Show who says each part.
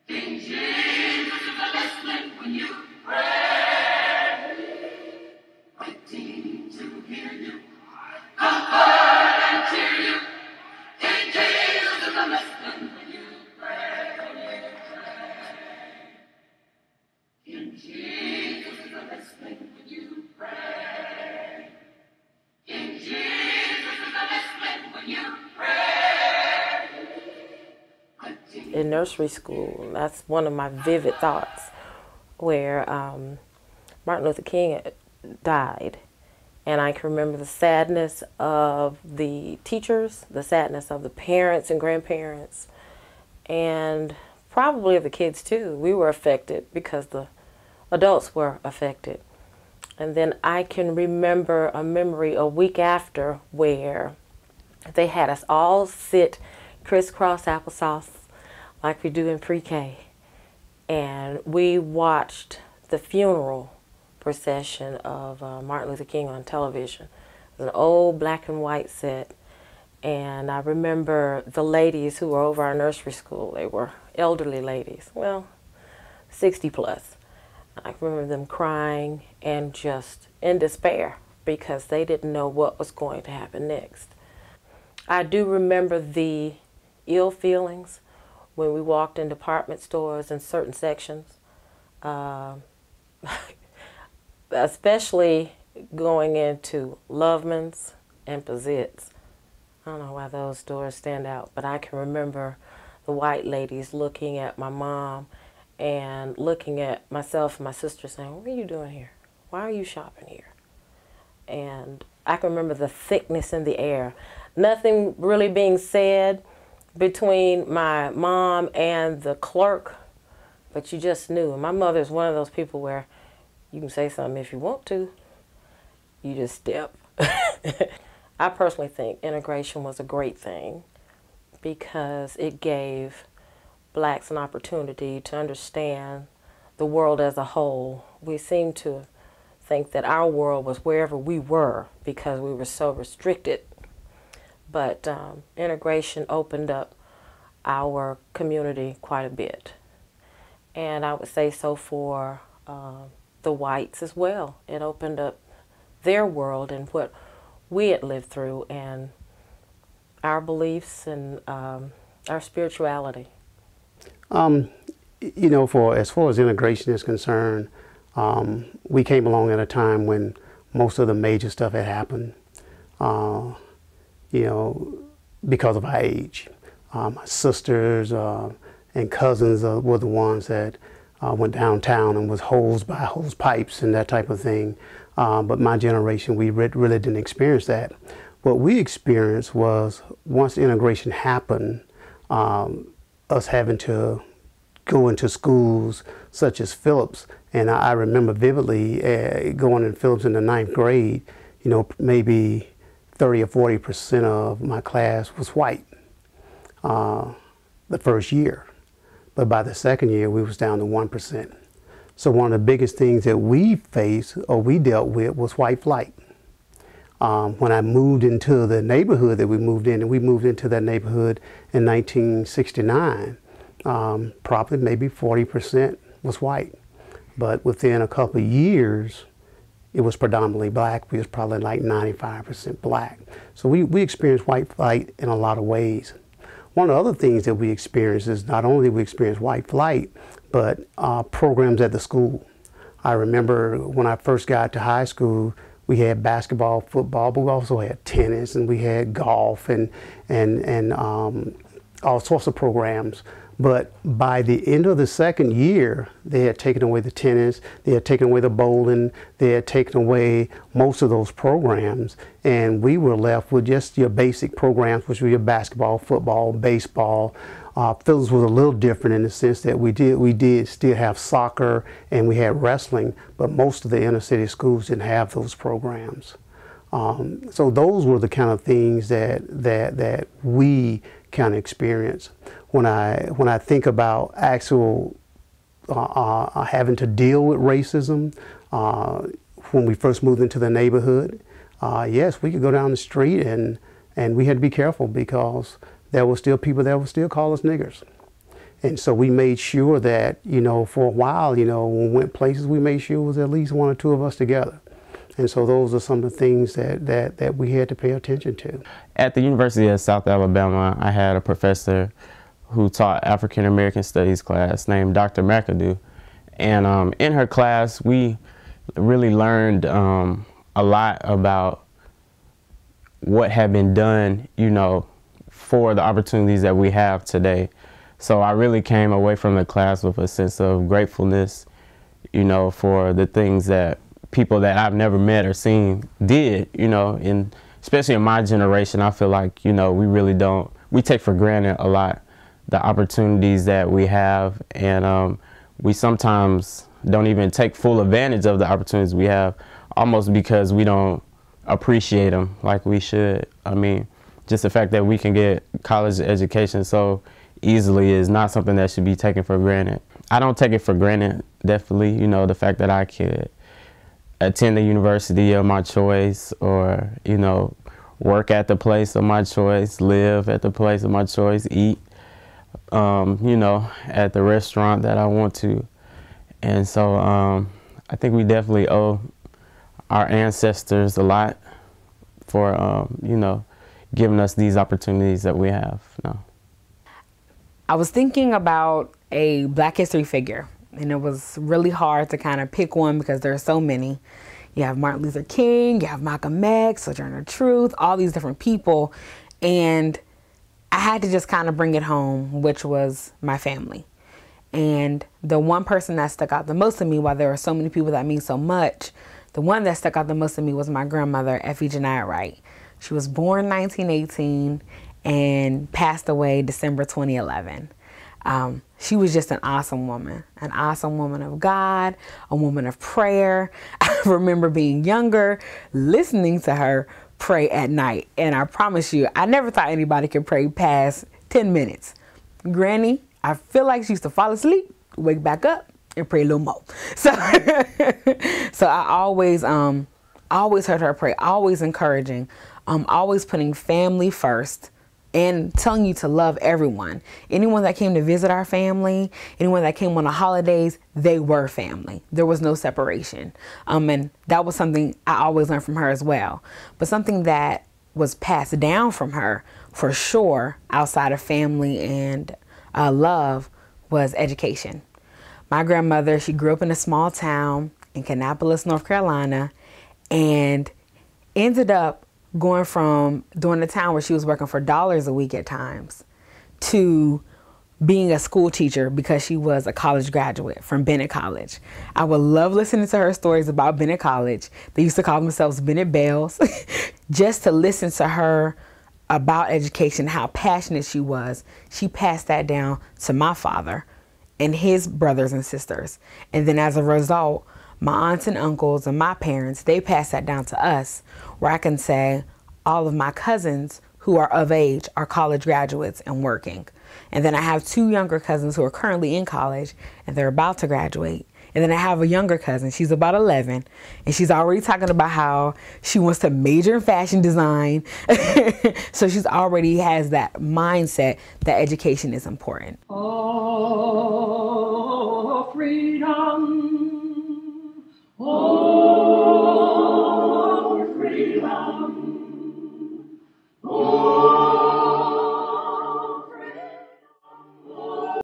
Speaker 1: King Jesus is listening when you pray, waiting to hear you, comfort and cheer you. King Jesus is listening when you pray. King Jesus is listening when you pray. King Jesus is listening when you pray.
Speaker 2: In nursery school, that's one of my vivid thoughts, where Martin Luther King died. And I can remember the sadness of the teachers, the sadness of the parents and grandparents, and probably of the kids too. We were affected because the adults were affected. And then I can remember a memory a week after where they had us all sit crisscross applesauce like we do in pre-K. And we watched the funeral procession of Martin Luther King on television. It was an old black and white set. And I remember the ladies who were over our nursery school. They were elderly ladies, well, 60 plus. I remember them crying and just in despair because they didn't know what was going to happen next. I do remember the ill feelings when we walked in department stores in certain sections, especially going into Loveman's and Pazit's. I don't know why those stores stand out, but I can remember the white ladies looking at my mom and looking at myself and my sister saying, "What are you doing here? Why are you shopping here?" And I can remember the thickness in the air. Nothing really being said between my mom and the clerk, but you just knew. And my mother is one of those people where you can say something if you want to. You just step. I personally think integration was a great thing because it gave blacks an opportunity to understand the world as a whole. We seem to think that our world was wherever we were because we were so restricted. But integration opened up our community quite a bit. And I would say so for the whites as well. It opened up their world and what we had lived through and our beliefs and our spirituality.
Speaker 3: You know, as far as integration is concerned, we came along at a time when most of the major stuff had happened. You know, because of our age. My sisters and cousins were the ones that went downtown and was hose pipes and that type of thing. But my generation, we really didn't experience that. What we experienced was once integration happened, us having to go into schools such as Phillips. And I remember vividly going in Phillips in the 9th grade, you know, maybe 30 or 40% of my class was white the first year. But by the second year, we was down to 1%. So one of the biggest things that we faced or we dealt with was white flight. When I moved into the neighborhood that we moved in, and we moved into that neighborhood in 1969, probably maybe 40% was white. But within a couple of years, it was predominantly black. We was probably like 95% black. So we experienced white flight in a lot of ways. One of the other things that we experienced is not only we experienced white flight, but programs at the school. I remember when I first got to high school, we had basketball, football, but we also had tennis and we had golf and all sorts of programs. But by the end of the second year, they had taken away the tennis, they had taken away the bowling, they had taken away most of those programs, and we were left with just your basic programs, which were your basketball, football, baseball. Phillips was a little different in the sense that we did still have soccer and we had wrestling, but most of the inner city schools didn't have those programs. So those were the kind of things that we kind of experienced. When I think about actual having to deal with racism, when we first moved into the neighborhood, yes, we could go down the street and we had to be careful because there were still people that would still call us niggers. And so we made sure that, for a while, when we went places, we made sure it was at least one or two of us together. And so those are some of the things that we had to pay attention to.
Speaker 4: At the University of South Alabama, I had a professor who taught African American Studies class named Dr. McAdoo. And in her class, we really learned a lot about what had been done, for the opportunities that we have today. So I really came away from the class with a sense of gratefulness, for the things that people that I've never met or seen did, and especially in my generation, I feel like, we take for granted a lot the opportunities that we have, and we sometimes don't even take full advantage of the opportunities we have, almost because we don't appreciate them like we should. I mean, just the fact that we can get college education so easily is not something that should be taken for granted. I don't take it for granted, definitely, the fact that I could attend the university of my choice, or, work at the place of my choice, live at the place of my choice, eat, at the restaurant that I want to. And so I think we definitely owe our ancestors a lot for, giving us these opportunities that we have now.
Speaker 5: I was thinking about a Black history figure, and it was really hard to kind of pick one because there are so many. You have Martin Luther King, you have Malcolm X, Sojourner Truth, all these different people. And I had to just kind of bring it home, which was my family. And the one person that stuck out the most to me, while there are so many people that mean so much, the one that stuck out the most to me was my grandmother, Edwards and Wright. She was born in 1918 and passed away December 2011. She was just an awesome woman of God, a woman of prayer. I remember being younger, listening to her pray at night. And I promise you, I never thought anybody could pray past 10 minutes. Granny, I feel like she used to fall asleep, wake back up, and pray a little more. So, I always heard her pray, always encouraging, always putting family first, and telling you to love everyone. Anyone that came to visit our family, anyone that came on the holidays, they were family. There was no separation. And that was something I always learned from her as well. But something that was passed down from her, for sure, outside of family and love, was education. My grandmother, she grew up in a small town in Kannapolis, North Carolina, and ended up going from during the time where she was working for dollars a week at times to being a school teacher because she was a college graduate from Bennett College. I would love listening to her stories about Bennett College. They used to call themselves Bennett Bells. Just to listen to her about education, how passionate she was. She passed that down to my father and his brothers and sisters. And then as a result, my aunts and uncles and my parents, they passed that down to us, where I can say all of my cousins who are of age are college graduates and working. And then I have two younger cousins who are currently in college and they're about to graduate. And then I have a younger cousin, she's about 11, and she's already talking about how she wants to major in fashion design. So she's already has that mindset that education is important.
Speaker 1: Oh, freedom. Oh, freedom. Oh,